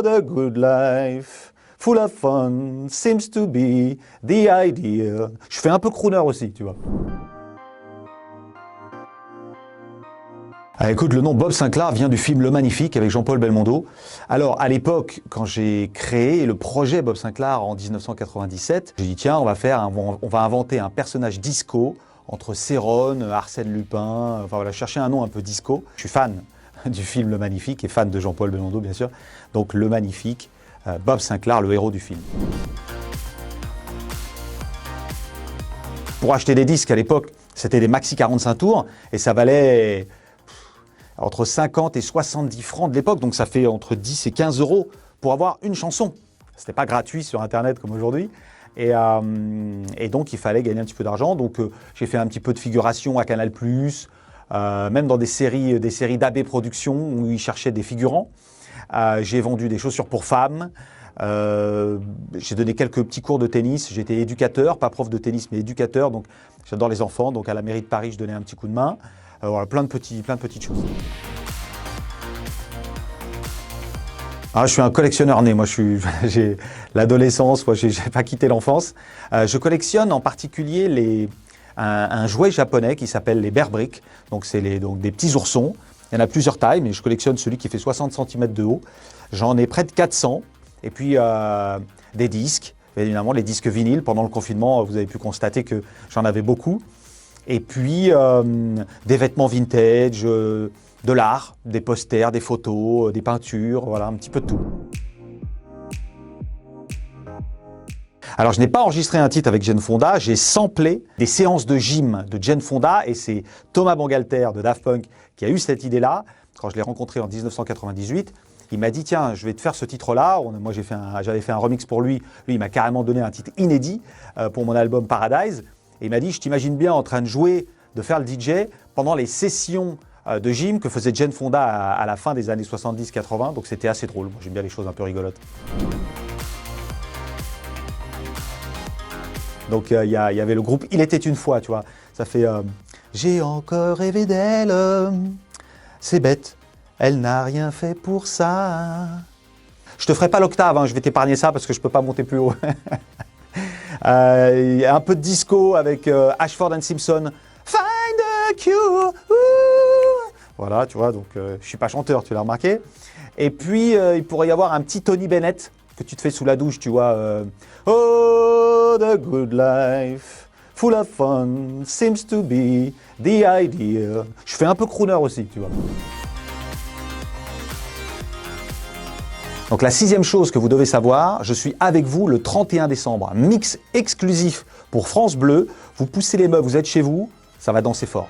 the good life, full of fun, seems to be the idea. Je fais un peu crooner aussi, tu vois. Ah, écoute, le nom Bob Sinclair vient du film Le Magnifique avec Jean-Paul Belmondo. Alors, à l'époque, quand j'ai créé le projet Bob Sinclair en 1997, j'ai dit tiens, on va inventer un personnage disco entre Céron, Arsène Lupin, enfin voilà, chercher un nom un peu disco. Je suis fan du film Le Magnifique et fan de Jean-Paul Belmondo, bien sûr. Donc, Le Magnifique, Bob Sinclair, le héros du film. Pour acheter des disques à l'époque, c'était des maxi 45 tours et ça valait entre 50 et 70 francs de l'époque, donc ça fait entre 10 et 15 euros pour avoir une chanson. C'était pas gratuit sur Internet comme aujourd'hui. Et donc, il fallait gagner un petit peu d'argent. Donc, j'ai fait un petit peu de figuration à Canal+, même dans des séries d'AB Productions où ils cherchaient des figurants. J'ai vendu des chaussures pour femmes. J'ai donné quelques petits cours de tennis. J'étais éducateur, pas prof de tennis, mais éducateur. Donc, j'adore les enfants. Donc, à la mairie de Paris, je donnais un petit coup de main. Voilà, plein de petites choses. Ah, je suis un collectionneur né, moi j'ai l'adolescence, moi j'ai pas quitté l'enfance. Je collectionne en particulier un jouet japonais qui s'appelle les Bear Brick, donc c'est des petits oursons. Il y en a plusieurs tailles, mais je collectionne celui qui fait 60 cm de haut. J'en ai près de 400, et puis des disques, évidemment les disques vinyles. Pendant le confinement, vous avez pu constater que j'en avais beaucoup. Et puis des vêtements vintage, de l'art, des posters, des photos, des peintures, voilà, un petit peu de tout. Alors, je n'ai pas enregistré un titre avec Jane Fonda, j'ai samplé des séances de gym de Jane Fonda et c'est Thomas Bangalter de Daft Punk qui a eu cette idée-là. Quand je l'ai rencontré en 1998, il m'a dit « Tiens, je vais te faire ce titre-là ». Moi, j'avais fait un remix pour lui. Lui, il m'a carrément donné un titre inédit pour mon album Paradise. Et il m'a dit « Je t'imagine bien en train de jouer, de faire le DJ pendant les sessions de gym que faisait Jane Fonda à la fin des années 70-80, donc c'était assez drôle. Moi, j'aime bien les choses un peu rigolotes. Donc il y avait le groupe Il était une fois, tu vois. Ça fait J'ai encore rêvé d'elle, c'est bête, elle n'a rien fait pour ça. Je te ferai pas l'octave, hein, je vais t'épargner ça parce que je peux pas monter plus haut. Un peu de disco avec Ashford and Simpson. Find a cure. Voilà, tu vois, donc je suis pas chanteur, tu l'as remarqué. Et puis, il pourrait y avoir un petit Tony Bennett que tu te fais sous la douche, tu vois. Oh, the good life, full of fun, seems to be the idea. Je fais un peu crooner aussi, tu vois. Donc la 6e chose que vous devez savoir, je suis avec vous le 31 décembre. Un mix exclusif pour France Bleu. Vous poussez les meubles, vous êtes chez vous, ça va danser fort.